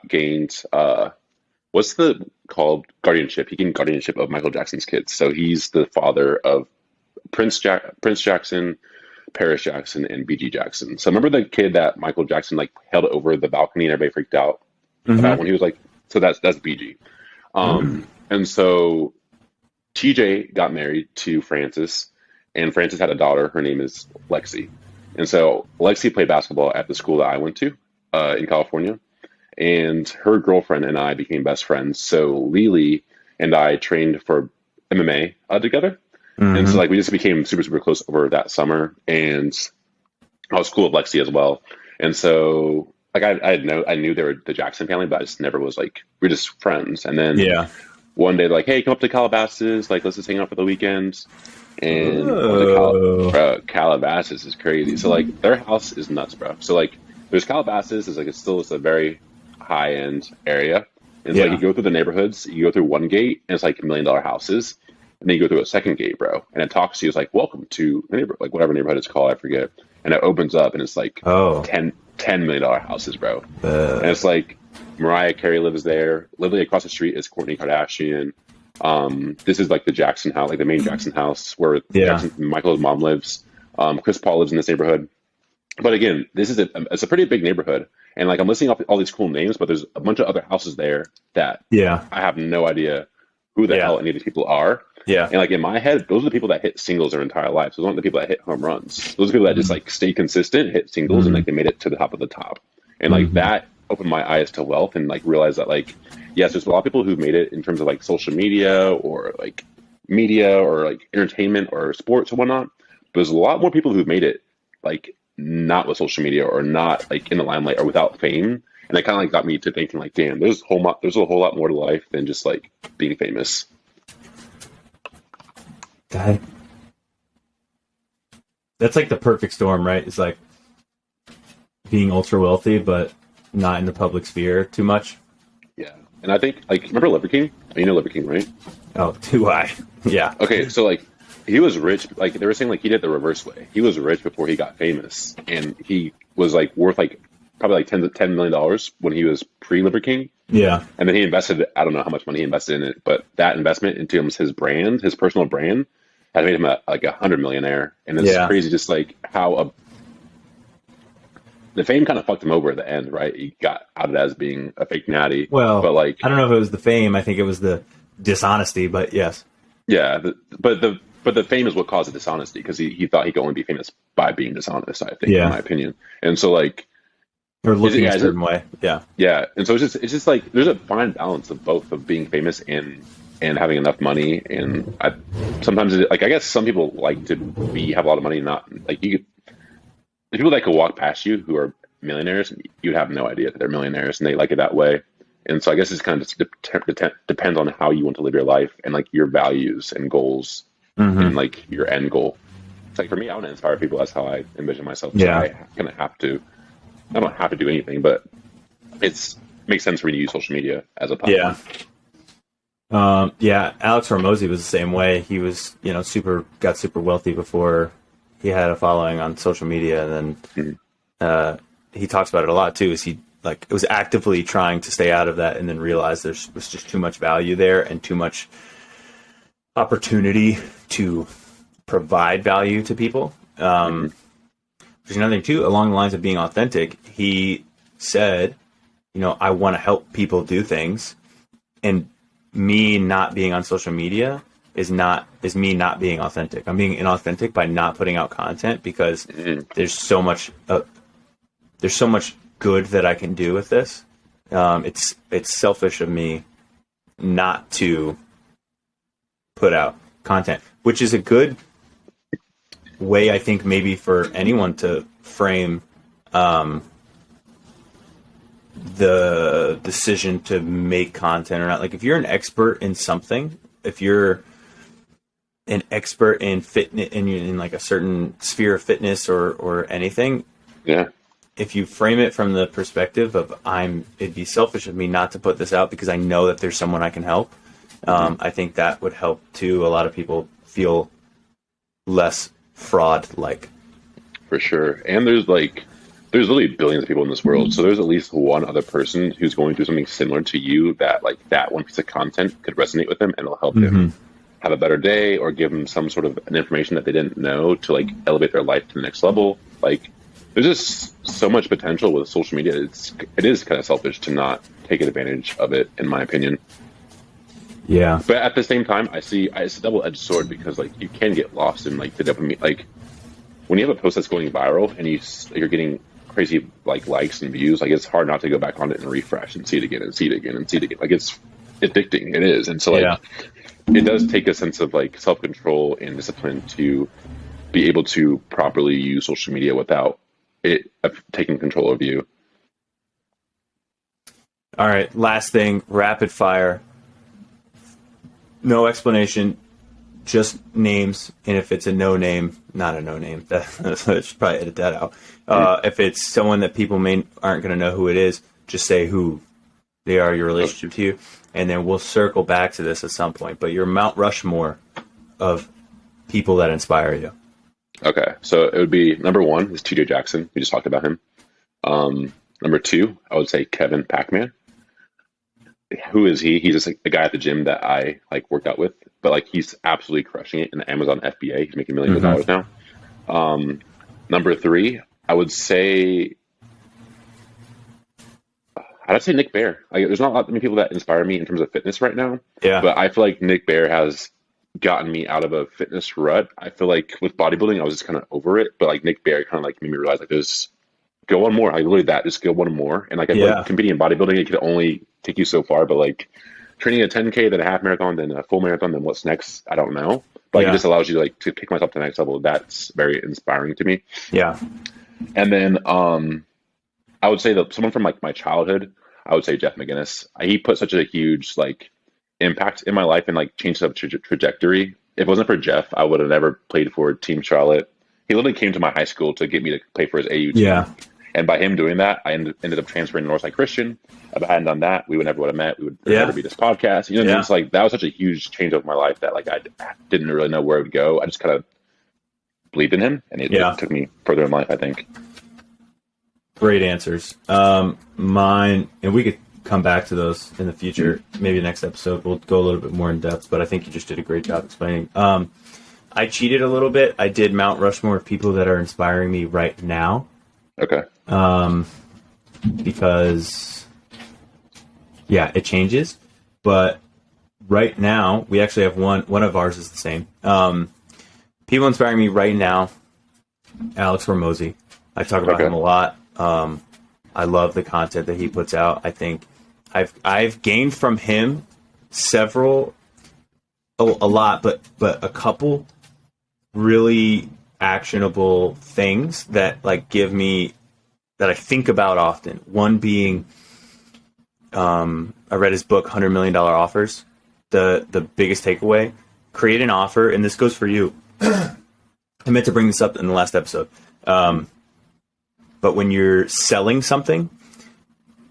gained what's the called guardianship? He gained guardianship of Michael Jackson's kids. So he's the father of Prince Jackson, Paris Jackson, and BG Jackson. So remember the kid that Michael Jackson like held over the balcony and everybody freaked out about when he was like, so that's BG. And so TJ got married to Frances, and Frances had a daughter. Her name is Lexi. And so Lexi played basketball at the school that I went to in California, and her girlfriend and I became best friends. So Lily and I trained for MMA together. And so like we just became super, super close over that summer, and I was cool with Lexi as well. And so like I knew they were the Jackson family, but I just never was like, we're just friends. And then one day like, hey, come up to Calabasas, like let's just hang out for the weekend. And bro, Calabasas is crazy. So like their house is nuts, bro. So like there's Calabasas is like it's a very high end area. And so like you go through the neighborhoods, you go through one gate and it's like $1 million houses. And then you go through a second gate, bro, and it talks to you. It's like, welcome to the neighborhood, like whatever neighborhood it's called, I forget. And it opens up, and it's like $10 million houses, bro. And it's like Mariah Carey lives there. Literally across the street is Kourtney Kardashian. This is like the Jackson house, like the main Jackson house where Michael's mom lives. Chris Paul lives in this neighborhood. But again, this is it's a pretty big neighborhood, and like I'm listing off all these cool names, but there's a bunch of other houses there that I have no idea who the hell any of these people are. Yeah. And like in my head, those are the people that hit singles their entire lives. Those aren't the people that hit home runs. Those are people that just like stay consistent, hit singles, and like they made it to the top of the top. And like that opened my eyes to wealth and like realized that like, yes, there's a lot of people who've made it in terms of like social media or like media or like entertainment or sports or whatnot. But there's a lot more people who've made it like not with social media or not like in the limelight or without fame. And that kind of like got me to thinking like, damn, there's a whole lot more to life than just like being famous. God. That's like the perfect storm, right? It's like being ultra wealthy, but not in the public sphere too much. Yeah. And I think like, remember Liver King? You know Liver King, right? Oh, too high. Yeah. Okay. So like he was rich. Like they were saying like he did the reverse way. He was rich before he got famous and he was like worth like probably like $10 million when he was pre-Liver King. Yeah. And then he invested, I don't know how much money he invested in it, but that investment into his brand, his personal brand, had made him like $100 millionaire. And it's crazy just like how the fame kind of fucked him over at the end, right? He got outed as being a fake natty. Well, but like, I don't know if it was the fame. I think it was the dishonesty, but yes. Yeah. But the fame is what caused the dishonesty because he thought he could only be famous by being dishonest, I think, in my opinion. And so like, or looking a certain way. Yeah. Yeah. And so it's just like there's a fine balance of both of being famous and having enough money. And sometimes like I guess some people like to have a lot of money and not like the people that could walk past you who are millionaires, you'd have no idea that they're millionaires and they like it that way. And so I guess it's kind of just depends on how you want to live your life and like your values and goals and like your end goal. It's like for me, I want to inspire people. That's how I envision myself. So I kind of have to. I don't have to do anything, but makes sense for me to use social media as a platform. Yeah. Alex Hormozy was the same way. He was, got super wealthy before he had a following on social media. And then he talks about it a lot too, is he like was actively trying to stay out of that and then realized there was just too much value there and too much opportunity to provide value to people. There's another thing too, along the lines of being authentic. He said, I want to help people do things, and me not being on social media is me not being authentic. I'm being inauthentic by not putting out content because there's so much good that I can do with this. It's selfish of me not to put out content, which is a good way, I think, maybe for anyone to frame the decision to make content or not. Like if you're an expert in something, if you're an expert in fitness in like a certain sphere of fitness or anything, if you frame it from the perspective of it'd be selfish of me not to put this out because I know that there's someone I can help. I think that would help too. A lot of people feel less fraud-like. For sure. And there's literally billions of people in this world. So there's at least one other person who's going through something similar to you that like that one piece of content could resonate with them and it'll help them have a better day or give them some sort of an information that they didn't know to like elevate their life to the next level. Like there's just so much potential with social media. It is kind of selfish to not take advantage of it, in my opinion. Yeah. But at the same time, it's a double-edged sword because like you can get lost in like the dopamine. Like when you have a post that's going viral and you're getting crazy like likes and views, like it's hard not to go back on it and refresh and see it again and see it again and see it again. Like it's addicting. It is. And so like it does take a sense of like self-control and discipline to be able to properly use social media without it taking control of you. All right. Last thing, rapid fire. No explanation, just names. And if it's a no name, not a no name, I should probably edit that out. If it's someone that people aren't going to know who it is, just say who they are, your relationship to you. And then we'll circle back to this at some point. But you're Mount Rushmore of people that inspire you. Okay. So it would be number 1 is TJ Jackson. We just talked about him. Number 2, I would say Kevin Pacman. Who is he? He's just like a guy at the gym that I like worked out with, but like he's absolutely crushing it in the Amazon FBA. He's making millions of dollars now. Number 3, I would say, I'd say Nick Bare. Like, there's not many people that inspire me in terms of fitness right now. Yeah. But I feel like Nick Bare has gotten me out of a fitness rut. I feel like with bodybuilding, I was just kind of over it. But like Nick Bare kind of like made me realize like there's go one more. Like literally that, just go one more. And like I feel like competing in bodybuilding, it could only take you so far. But like training a 10K, then a half marathon, then a full marathon, then what's next? I don't know. But like, it just allows you to like to pick myself to the next level. That's very inspiring to me. Yeah. And then I would say that someone from like my childhood, I would say Jeff McGinnis. He put such a huge like impact in my life and like changed the trajectory. If it wasn't for Jeff, I would have never played for Team Charlotte. He literally came to my high school to get me to play for his AU team. Yeah. And by him doing that, I ended up transferring to Northside Christian. If I hadn't done that, we would never would have met. We would never be this podcast. You know what I mean? It's like that was such a huge change of my life that like I didn't really know where it would go. I just kind of believed in him, and it took me further in life, I think. Great answers. Mine, and we could come back to those in the future. Maybe next episode we'll go a little bit more in depth, but I think you just did a great job explaining. I cheated a little bit. I did Mount Rushmore of people that are inspiring me right now. Okay. Because, it changes. But right now, we actually have one of ours is the same. People inspiring me right now, Alex Hormozy. I talk about him a lot. I love the content that he puts out. I think I've gained from him a lot, but a couple really actionable things that like give me that I think about often. One being, I read his book, $100 Million Offers. The biggest takeaway: create an offer, and this goes for you. I meant to bring this up in the last episode. But when you're selling something,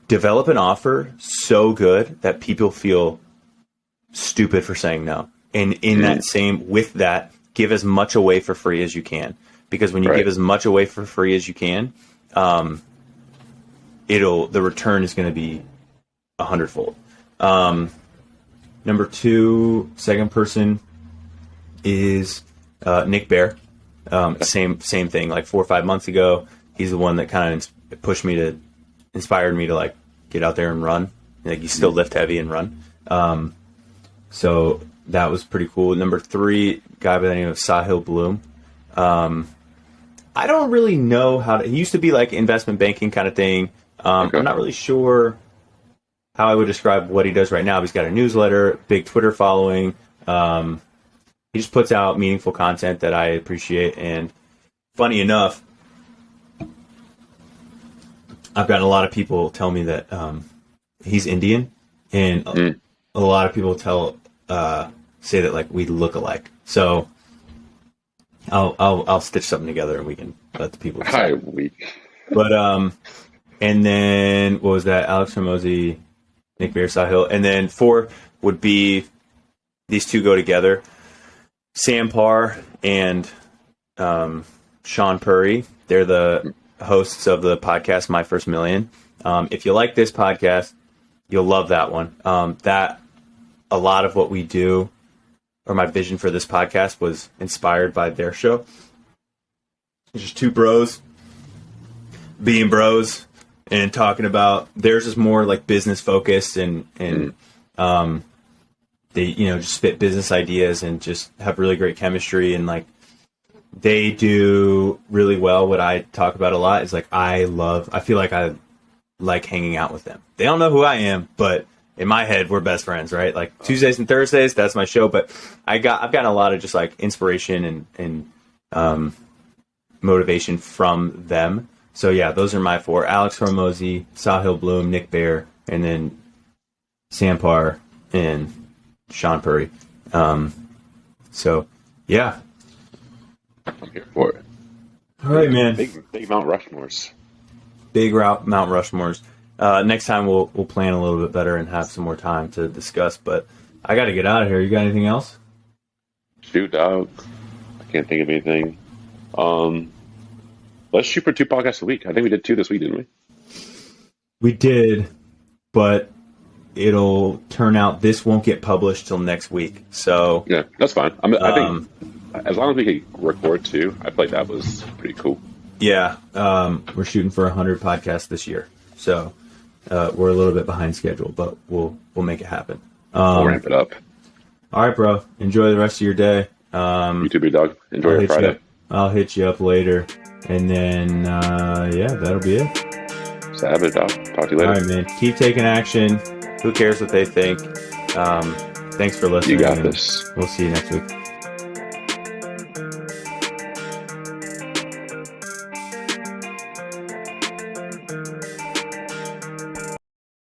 develop an offer so good that people feel stupid for saying no. And with that, give as much away for free as you can. Because when you give as much away for free as you can, the return is going to be 100-fold. Number two, second person is Nick Bear. Same thing. Like 4 or 5 months ago, he's the one that kind of inspired me to like get out there and run. Like you still lift heavy and run. So that was pretty cool. Number three, guy by the name of Sahil Bloom. I don't really know he used to be like investment banking kind of thing. I'm not really sure how I would describe what he does right now. He's got a newsletter, big Twitter following. He just puts out meaningful content that I appreciate. And funny enough, I've gotten a lot of people tell me that he's Indian, and a lot of people say that like we look alike. So I'll stitch something together and we can let the people decide. But and then what was that? Alex Hormozy, Nick Bear, Sahil, and then 4 would be these two go together. Sam Parr and Sean Purry. They're the hosts of the podcast My First Million. If you like this podcast, you'll love that one. That a lot of what we do, or my vision for this podcast, was inspired by their show. It's just two bros being bros and talking about. Theirs is more like business focused and they just spit business ideas and just have really great chemistry, and like they do really well. What I talk about a lot is like I feel like I like hanging out with them. They don't know who I am, but in my head we're best friends, right? Like Tuesdays and Thursdays, that's my show. But I've gotten a lot of just like inspiration and motivation from them. So yeah, those are my 4: Alex Hormozy, Sahil Bloom, Nick Bear, and then Sam Parr and Sean Purry. So yeah, I'm here for it. All right, man. Big Mount Rushmores. Big Mount Rushmores. Next time we'll plan a little bit better and have some more time to discuss. But I got to get out of here. You got anything else? Shoot, dog. I can't think of anything. Let's shoot for 2 podcasts a week. I think we did 2 this week, didn't we? We did, but it'll turn out this won't get published till next week. So yeah, that's fine. I think as long as we could record 2, I feel like that was pretty cool. Yeah, we're shooting for 100 podcasts this year, so we're a little bit behind schedule, but we'll make it happen. We'll ramp it up. All right, bro. Enjoy the rest of your day. You too, big dog. Enjoy your Friday. I'll hit you up later, and then that'll be it. Savage, dog. Talk to you later. All right, man. Keep taking action. Who cares what they think? Thanks for listening. You got this. We'll see you next week.